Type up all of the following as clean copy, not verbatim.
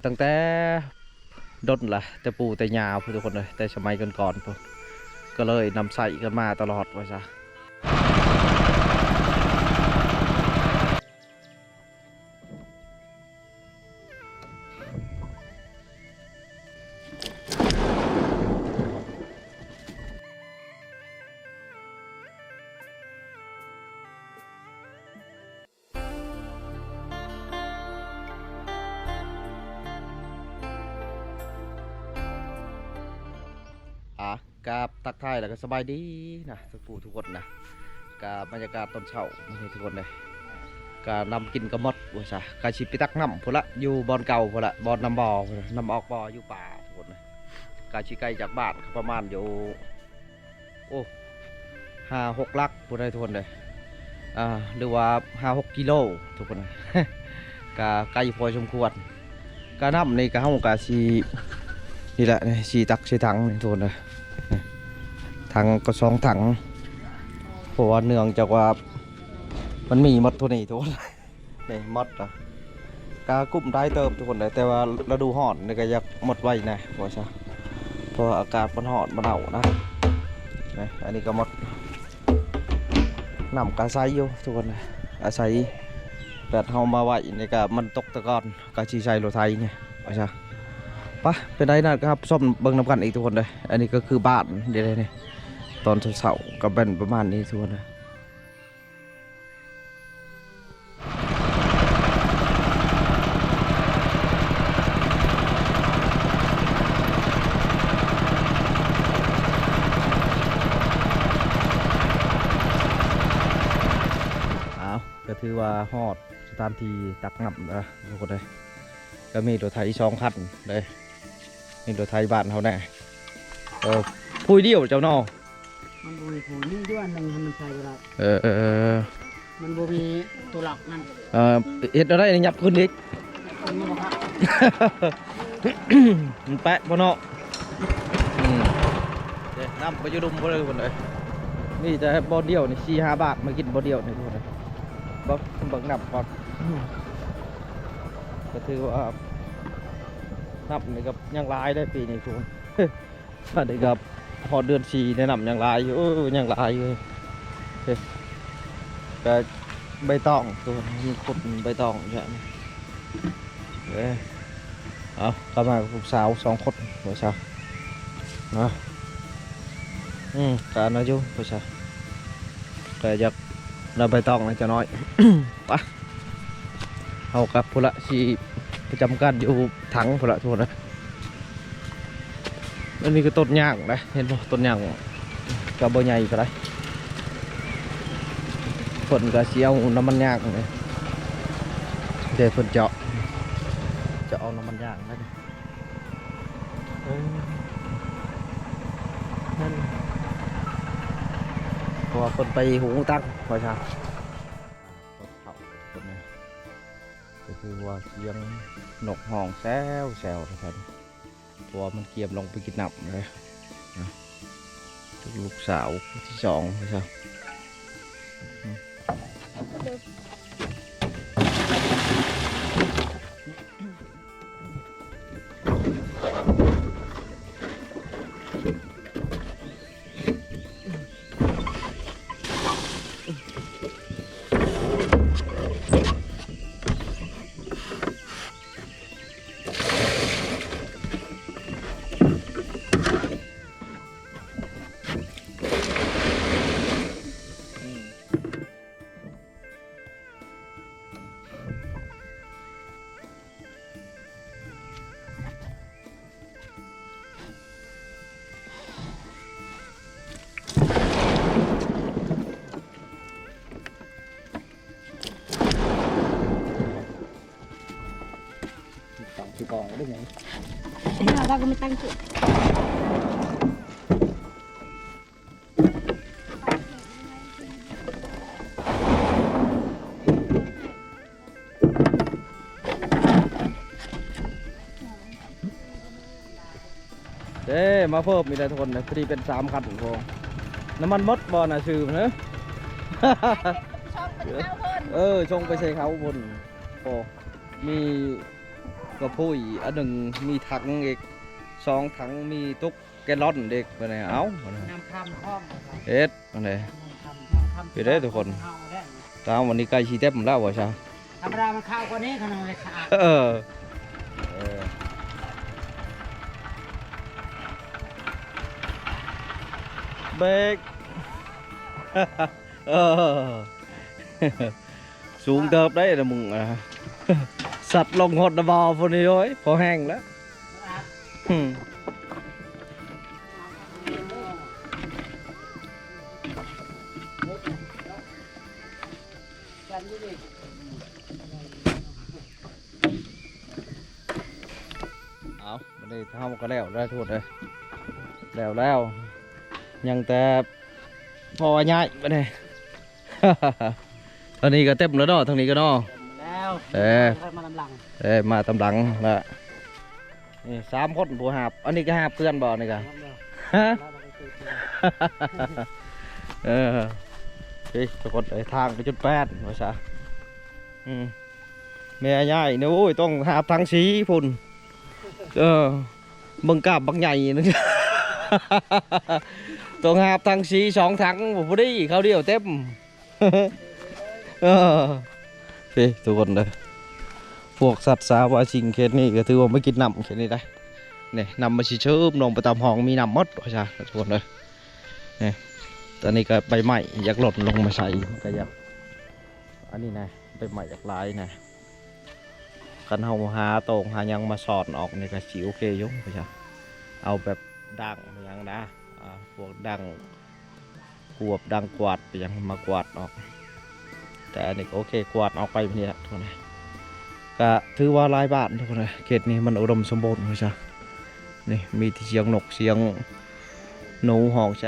ตั้งแต่ดนละแต่ปู่แต่ยาพูดทุกคนเลยแต่สมัยก่อนๆพูดก็เลยนำใส่กันมาตลอดว่าซะกับตักไทายแล้วก็สบายดีนะทุกผู้ทุกคนนะกับบรรยากาศตอนเช้าไม่ใช่ทุกคนเลยก็นำกินกระมดว่าซะกาชิไปตักน้ำพุ่นละอยู่บอนเก่าพุ่นละบอนน้ำบ่อน้ำออกบ่ออยู่ป่าทุกคนเลยกาชิไกลจากบ้านประมาณอยู่โอ้5-6 ลักพุ่นได้ทุกคนเลยหรือว่า5-6 กิโลทุกคนเลยกาไกลพอสมควรกาน้ำในกาห้องกาชีนี่แหละชีตักชีถังนี่ทุกคนเลยถังก็2 ถังเพราะว่าเนื่องจากว่ามันมีมดตัวนี้ทุกคนนี่มดอ่ะกากุ้มได้เติมทุกคนเลยแต่ว่าฤดูร้อนนี่ก็อยากหมดไวนะว่าใช่เพราะอากาศมันร้อนมันหนาวนะนี่อันนี้ก็มดน้ำกาไซอยู่ทุกคนเลยอาศัยแบบเฮามาไว้นี่ก็มันตกตะกอนกาชีไซโรไทยเนี่ยว่าใช่ปะเป็นไรนะครับส้มเบิ้งน้ำกันอีกทุกคนเลยอันนี้ก็คือบ้านเดี๋ยวนี้ตอนเสาร์ก็เป็นประมาณนี้ทุกคนเลยก็ถือว่าฮอดสถานที่ตักน้ำนะทุกคนเลยก็มีรถไถ2 คันเลยมีรถไถบ้านเขาแน่พูดเดียวเจ้าน้อมันบ่มีผู้นี่ด้วยหนึ่งมันใส่เวลามันบ่มีตัวหลักนั่นเห็ดอะไรนี่ยับขึ้นอีกมันบ่ครับ มันแปะบ่เนาะเดี๋ยวน้ำไปยุ่ดุมบ่เลยทุกคนเลยนี่จะบ่เดียวนี่4-5 บาทมากินบ่เดียวนี่ทุกคนเลยบ่เบิ่งน้ำก่อนก็ถือว่าน้ำนี่กับยังลายได้ปีนี้ทุกคนอันนี้กับพอเดือน4ในน้ำยังลายอยู่ยังลายอยู่ก็ใบตองตัวมันขุดใบตองใช่ไหมเอากลับมากับสาว2 คนหัวสาวนะการนะจูหัวสาวแต่อยากเราใบตองนะจะน้อยปะเอากับพละชีประจำการอยู่ถังพละทุกคนนะแล้วนี่ก็ต้นย่างนะเห็นป่ะต้นย่างกับใบใหญ่ก็ได้ฝนก็เสียวน้ำมันย่างเลยเดี๋ยวฝนเจาะเอาน้ำมันย่างได้นั่นพอคนไปหูตั้งพอใช่ก็คือว่าเสียงนกห้องแซวนะครับตัวมันเกียมลงไปกินหนับเลยลูกสาวที่2พอใช่กองได้ไงเราก็ไม่ตั้งจุดมาเพิ่มมีอะไรทุกคนนะพอดีเป็น3 คันพอน้ำมันมดบอน่ะชื่อมันเนอะชงไปใส่เขาบนพอมี ก็พูดอันหนึ่งมีถังอีก2 ถังมีตุกแกลลอนเด็กไปไหนเอา น้ำคำห้อง เอ็ดไปไหนไปได้ทุกคนตามวันนี้ใกล้ชีเต็มแล้ววะชา ธรรมดามันข้าวกว่านี้ขนาดเลยค่ะ เออเบรก เออ สูงเติบได้นะมึงอ่ะ สัตว์ลงหดนะบอพวกนี้ด้วยพอแห้งแล้วอืมเอาไม่ได้ทำก็แล้วได้ทุกเลยแล้วยังแต่พอง่ายไปเลย ตอนนี้ก็เต็มแล้วเนาะทางนี้ก็เนาะ แล้ว มาลำหลัง มาตำหลังละนี่3 คนผู้หาบอันนี้ก็หาบเพื่อนบ่นี่กันฮะ เออเฮ้ยทุกคนทางไปจุด8ว่าซะแม่ใหญ่เนี่ยโอ้ยต้องหาบทางสีพุ่นบังกาบบังใหญ่นึง ต้องหาบทางสี2 ถังพอดีเขาเดียวเต็ม พี่ทุกคนเลยพวกสัตว์สาวาชิงเคสนี่ก็ถือว่าไม่กินน้ำเคสนี้ได้เนี่ยนำมาชิเชิมลงไปตามห้องมีน้ำมดว่าใช่ทุกคนเลยเนี่ยตอนนี้ก็ใบไม้อยากหล่นลงมาใส่ก็อยากอันนี้นะใบไม้อยากลายนะกันเอาหาตรงหายังมาสอดออกนี่ก็สิโอเคยุ่งว่าใช่เอาแบบดังยังนะพวกดังกวบดังกวาดไปยังมากวาดออกแต่อันนี้โอเคกวาดออกไปแบบนี้แหละทุกคนเลยก็ถือว่าหลายบาททุกคนเลยเขตนี้มันอุดมสมบูรณ์เลยจ้ะนี่มีที่เสียงนกเสียงหนูห้องแซ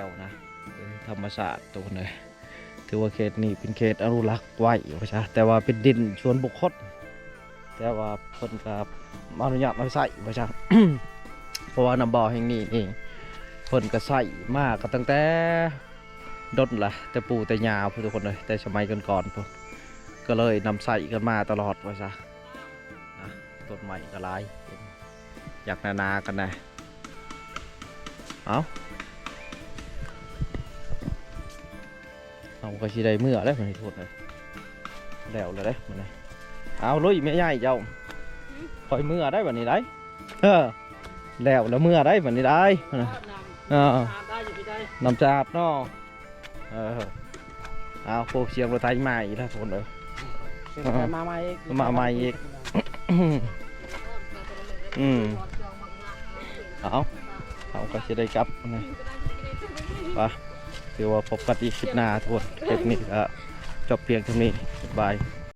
วนะเป็นธรรมชาติทุกคนเลยถือว่าเขตนี้เป็นเขตอนุรักษ์ไว้เลยจ้ะแต่ว่าเป็นดินส่วนบุคคลแต่ว่าเพิ่นกับอนุญาตเอาใส่เลยจ้ะ เพราะว่าน้ำบ่อแห่งนี้นี่เพิ่นก็ใส่มากก็ตั้งแต่ดนละแต่ปู่แต่ยาพวกทุกคนเลยแต่สมัยก่อนๆพวกก็เลยนำใส่กันมาตลอดว่าซะต้นใหม่ก็หลายอยากนากันนะเอาก็สิได้เมื่อได้เหมือนที่พูดเลยแล้วเลยได้เหมือนเอาลุยแม่ใหญ่เจ้าคอยเมื่อได้แบบนี้ได้แล้วเมื่อได้แบบนี้ได้นำจาบเนาะเอาโคเชียงรถไทยใหม่แล้วทุกคนเลยมาใหม่อีกเอาก็จะได้กลับนะไปถือว่าพบกันอีกคลิปหน้าทุกคนคลิปนี้ก็จบเพียงเท่านี้บาย